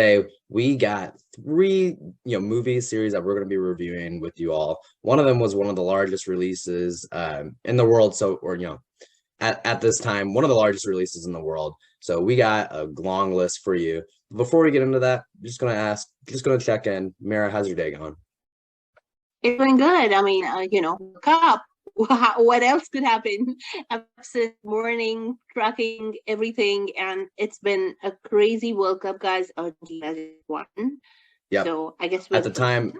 Today we got three, movie series that we're going to be reviewing with you all. One of them was one of the largest releases in the world. At this time, one of the largest releases in the world. So we got a long list for you. Before we get into that, just going to check in. Mera, how's your day going? It's going good. I mean, cup. What else could happen? I've since morning tracking everything, and it's been a crazy World Cup, guys. Argentina just won, Yep. so I guess At we'll the time,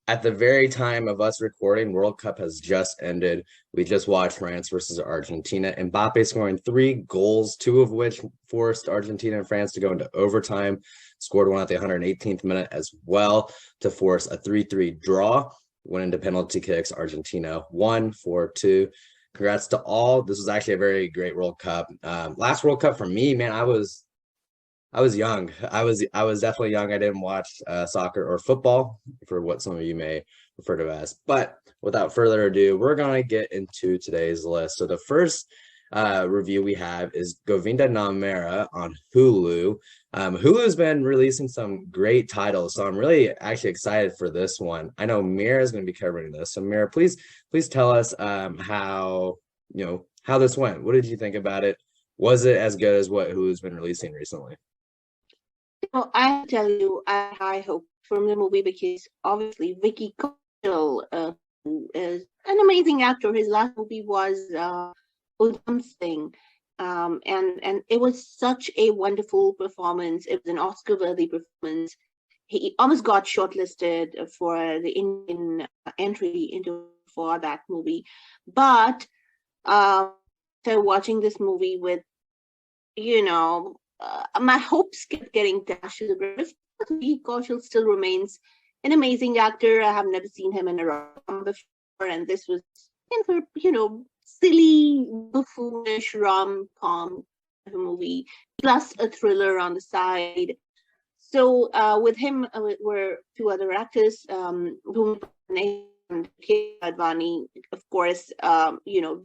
at the very time of us recording, World Cup has just ended. We just watched France versus Argentina. Mbappe scoring three goals, two of which forced Argentina and France to go into overtime. Scored one at the 118th minute as well to force a 3-3 draw. Went into penalty kicks. Argentina won 4-2. Congrats to all. This was actually a very great World Cup. Last World Cup for me, man, I was young. I was definitely young. I didn't watch soccer or football, for what some of you may refer to as. But without further ado, we're gonna get into today's list. So the first review we have is Govinda Waghmare on Hulu. Hulu's been releasing some great titles, so I'm really actually excited for this one. I know Mira is going to be covering this. So Mira, please tell us how this went. What did you think about it? Was it as good as what Hulu's been releasing recently? Well, I tell you, I have high hope from the movie because obviously Vicky Kaushal, who is an amazing actor. His last movie was Thing. And it was such a wonderful performance. It was an Oscar-worthy performance. He almost got shortlisted for the Indian entry into for that movie, but so watching this movie with my hopes kept getting dashed to the ground. Vicky Kaushal still remains an amazing actor. I have never seen him in a rom before, and this was in her, silly, buffoonish rom-com movie, plus a thriller on the side. So with him were two other actors, Bhumi Pednekar and Kiara Advani. Of course,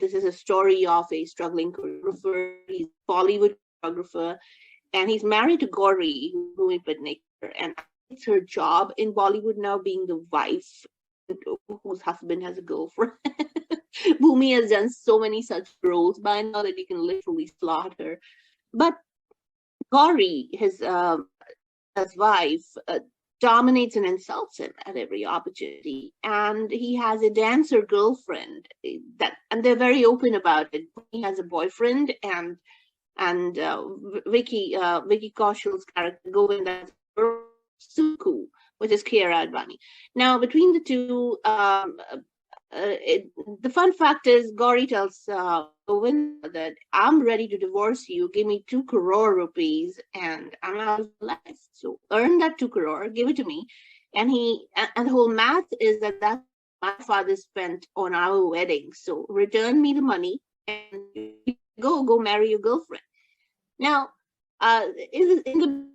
this is a story of a struggling choreographer. He's a Bollywood choreographer, and he's married to Gauri, Bhumi Pednekar, and it's her job in Bollywood now being the wife whose husband has a girlfriend. Bhumi has done so many such roles by now that you can literally slot her. But Gauri, his wife, dominates and insults him at every opportunity, and he has a dancer girlfriend and they're very open about it. He has a boyfriend, and Vicky Kaushal's character Govinda Suku, which is Kiara Advani. Now, between the two, the fun fact is Gauri tells Govinda that I'm ready to divorce you. Give me 2 crore rupees, and I'm out of life. So earn that 2 crore, give it to me. And the whole math is that my father spent on our wedding. So return me the money and go marry your girlfriend. Now, in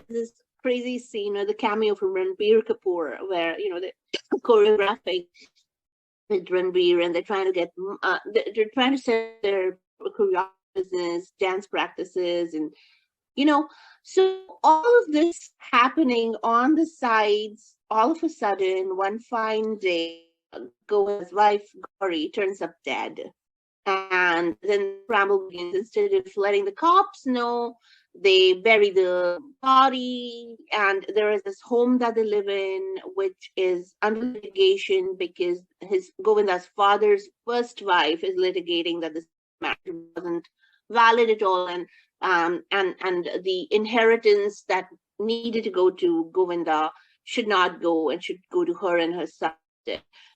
this crazy scene or the cameo from Ranbir Kapoor, where they're choreographing with Ranbir, and they're trying to set their choreography business, dance practices, and so all of this happening on the sides. All of a sudden, one fine day, Govinda's wife Gauri turns up dead. And then scramble begins. Instead of letting the cops know, they bury the body, and there is this home that they live in, which is under litigation because his Govinda's father's first wife is litigating that this marriage wasn't valid at all, and the inheritance that needed to go to Govinda should not go and should go to her and her son.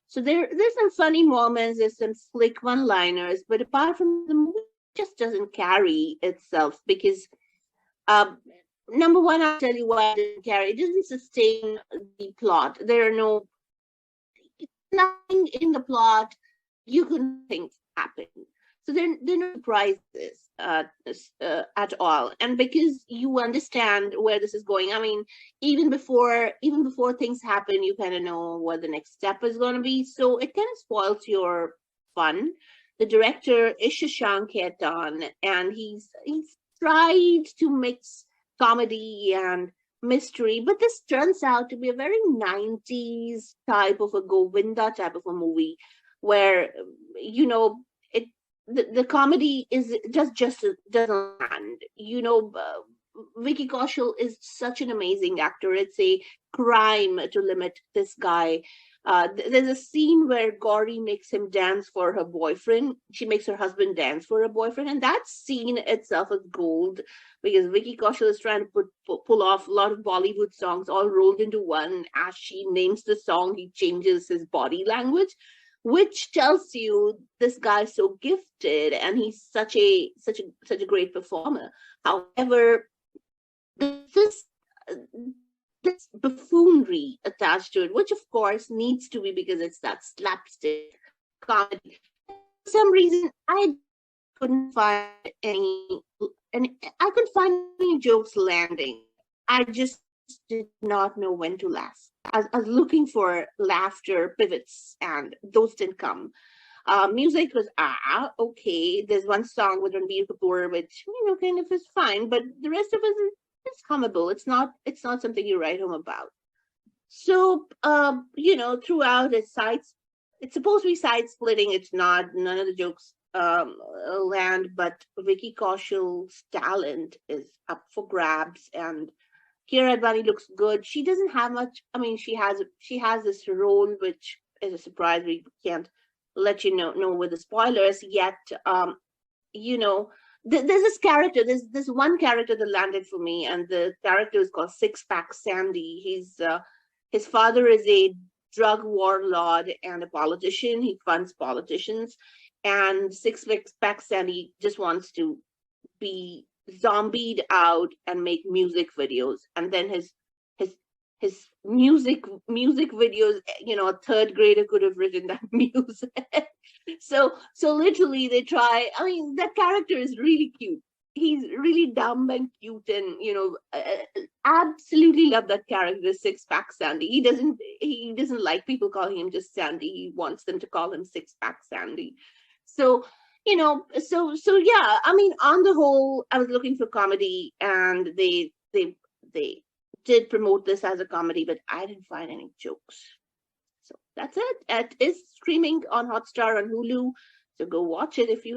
So there's some funny moments, there's some slick one-liners, but apart from the movie, it just doesn't carry itself because, number one, I'll tell you why it didn't carry. It doesn't sustain the plot. There are nothing in the plot you can think happen. So there are no surprises at all. And because you understand where this is going, I mean, even before things happen, you kind of know what the next step is going to be. So it kind of spoils your fun. The director is Shashank Khaitan, and he's tried to mix comedy and mystery, but this turns out to be a very 90s type of a Govinda type of a movie where, you know, it the comedy is just doesn't land. Vicky Kaushal is such an amazing actor. It's a crime to limit this guy. There's a scene where Gauri makes him dance for her boyfriend. She makes her husband dance for her boyfriend, and that scene itself is gold because Vicky Kaushal is trying to pull off a lot of Bollywood songs all rolled into one. As she names the song, he changes his body language, which tells you this guy's so gifted and he's such a great performer. However, this this buffoonery attached to it, which of course needs to be because it's that slapstick comedy. For some reason, I couldn't find I couldn't find any jokes landing. I just did not know when to laugh. I was looking for laughter pivots, and those didn't come. Music was okay. There's one song with Ranbir Kapoor, which kind of is fine, but the rest of it is hummable. It's not something you write home about. So throughout it's supposed to be side splitting. It's not. None of the jokes land, but Vicky Kaushal's talent is up for grabs, and Kiara Advani looks good. She doesn't have much. I mean, she has this role which is a surprise. We can't let you know with the spoilers yet. You know, there's this character. There's this one character that landed for me, and the character is called Six Pack Sandy. His father is a drug warlord and a politician. He funds politicians, and Six Pack Sandy just wants to be zombied out and make music videos, and then his music videos, a third grader could have written that music. So literally they try. I mean, that character is really cute. He's really dumb and cute, and absolutely love that character, Six Pack Sandy. He doesn't like people calling him just Sandy. He wants them to call him Six Pack Sandy. So so yeah, I mean, on the whole, I was looking for comedy, and they did promote this as a comedy, but I didn't find any jokes. So that's it. It is streaming on Hotstar, on Hulu, so go watch it if you